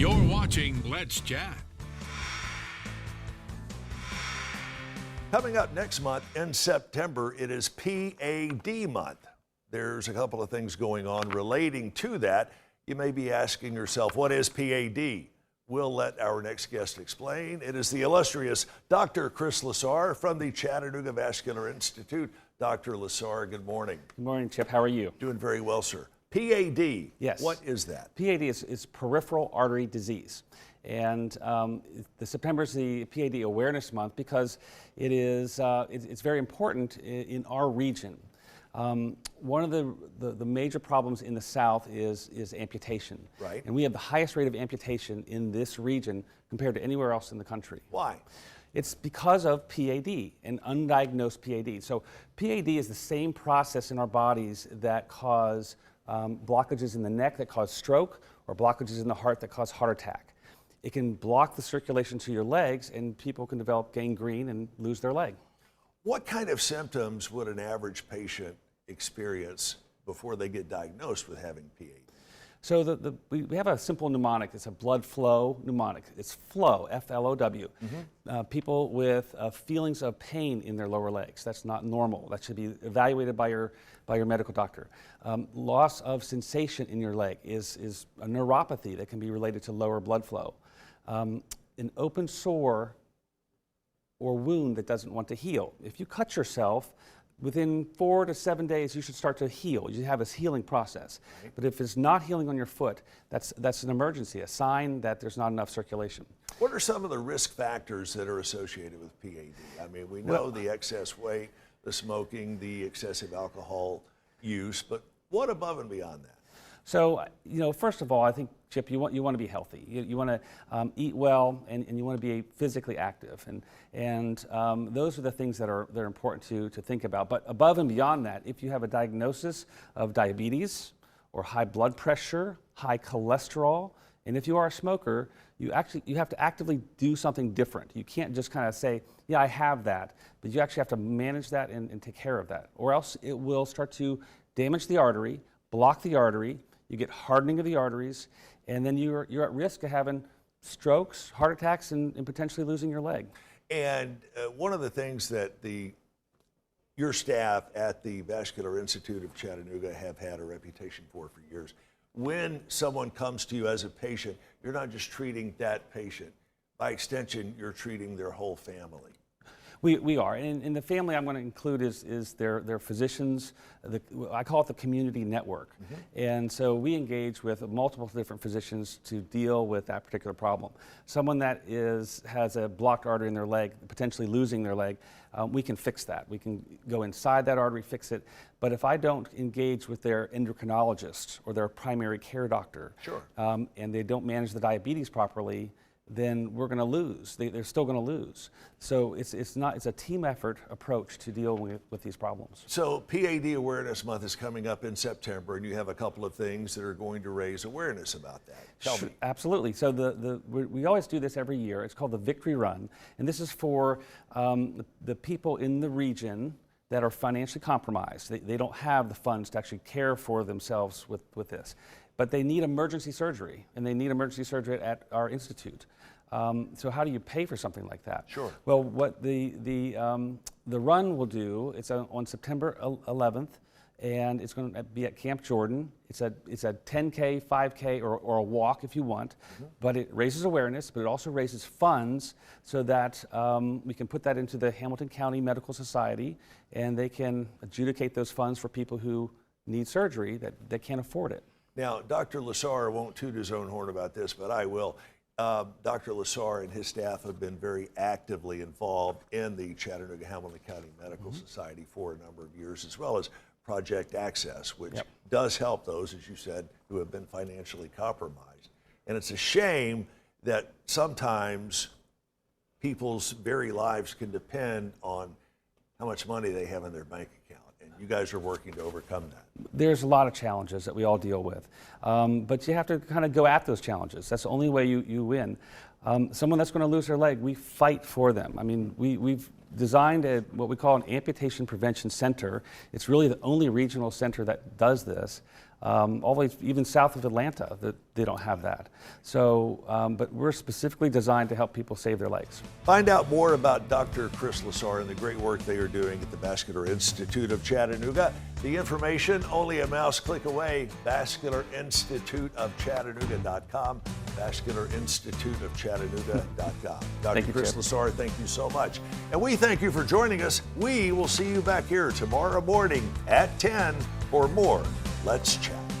You're watching Let's Chat. Coming up next month in September, it is PAD month. There's a couple of things going on relating to that. You may be asking yourself, what is PAD? We'll let our next guest explain. It is the illustrious Dr. Chris Lessar from the Chattanooga Vascular Institute. Dr. Lessar, good morning. Good morning, Chip. How are you? Doing very well, sir. PAD, yes. What is that? PAD is peripheral artery disease. And the September is the PAD Awareness Month because it's very important in our region. One of the major problems in the South is amputation. Right. And we have the highest rate of amputation in this region compared to anywhere else in the country. Why? It's because of PAD, an undiagnosed PAD. So PAD is the same process in our bodies that cause blockages in the neck that cause stroke, or blockages in the heart that cause heart attack. It can block the circulation to your legs, and people can develop gangrene and lose their leg. What kind of symptoms would an average patient experience before they get diagnosed with having PAD? So we have a simple mnemonic. It's a blood flow mnemonic. It's flow, F-L-O-W. People with feelings of pain in their lower legs. That's not normal. That should be evaluated by your medical doctor. Loss of sensation in your leg is a neuropathy that can be related to lower blood flow. An open sore or wound that doesn't want to heal. If you cut yourself, within 4 to 7 days, you should start to heal. You have this healing process. Right. But if it's not healing on your foot, that's an emergency, a sign that there's not enough circulation. What are some of the risk factors that are associated with PAD? I mean, we know the excess weight, the smoking, the excessive alcohol use, but what above and beyond that? So, first of all, I think, Chip, you want to be healthy. You want to eat well, and you want to be physically active, and those are the things that are important to think about. But above and beyond that, if you have a diagnosis of diabetes or high blood pressure, high cholesterol, and if you are a smoker, you have to actively do something different. You can't just kind of say, yeah, I have that, but you actually have to manage that and take care of that, or else it will start to damage the artery, block the artery. You get hardening of the arteries, and then you're at risk of having strokes, heart attacks, and potentially losing your leg. And one of the things that your staff at the Vascular Institute of Chattanooga have had a reputation for years, when someone comes to you as a patient, you're not just treating that patient. By extension, you're treating their whole family. We are, and in the family I'm going to include is their physicians. I call it the community network, and so we engage with multiple different physicians to deal with that particular problem. Someone that has a blocked artery in their leg, potentially losing their leg, we can fix that. We can go inside that artery, fix it. But if I don't engage with their endocrinologist or their primary care doctor, and they don't manage the diabetes properly, then we're going to lose. They're still going to lose. So it's a team effort approach to deal with these problems. So PAD Awareness Month is coming up in September, and you have a couple of things that are going to raise awareness about that. Tell me. Absolutely. So we always do this every year. It's called the Victory Run, and this is for the people in the region that are financially compromised. They don't have the funds to actually care for themselves with this. But they need emergency surgery, and they need emergency surgery at our institute. So how do you pay for something like that? Sure. Well, what the run will do, it's on September 11th, and it's going to be at Camp Jordan. It's a 10K, 5K, or a walk if you want. But it raises awareness, but it also raises funds so that we can put that into the Hamilton County Medical Society, and they can adjudicate those funds for people who need surgery that can't afford it. Now, Dr. Lessar won't toot his own horn about this, but I will. Dr. Lessar and his staff have been very actively involved in the Chattanooga-Hamilton County Medical Society for a number of years, as well as Project Access, which does help those, as you said, who have been financially compromised. And it's a shame that sometimes people's very lives can depend on how much money they have in their bank account. You guys are working to overcome that. There's a lot of challenges that we all deal with, but you have to kind of go at those challenges. That's the only way you win. Someone that's going to lose their leg, we fight for them. I mean, we've designed what we call an amputation prevention center. It's really the only regional center that does this. all the way even south of Atlanta, that they don't have that. So, but we're specifically designed to help people save their legs. Find out more about Dr. Chris Lessar and the great work they are doing at the Vascular Institute of Chattanooga. The information only a mouse click away, vascularinstituteofchattanooga.com, vascularinstituteofchattanooga.com. Dr. Chris Lessar, thank you so much. And we thank you for joining us. We will see you back here tomorrow morning at 10 for more Let's Chat.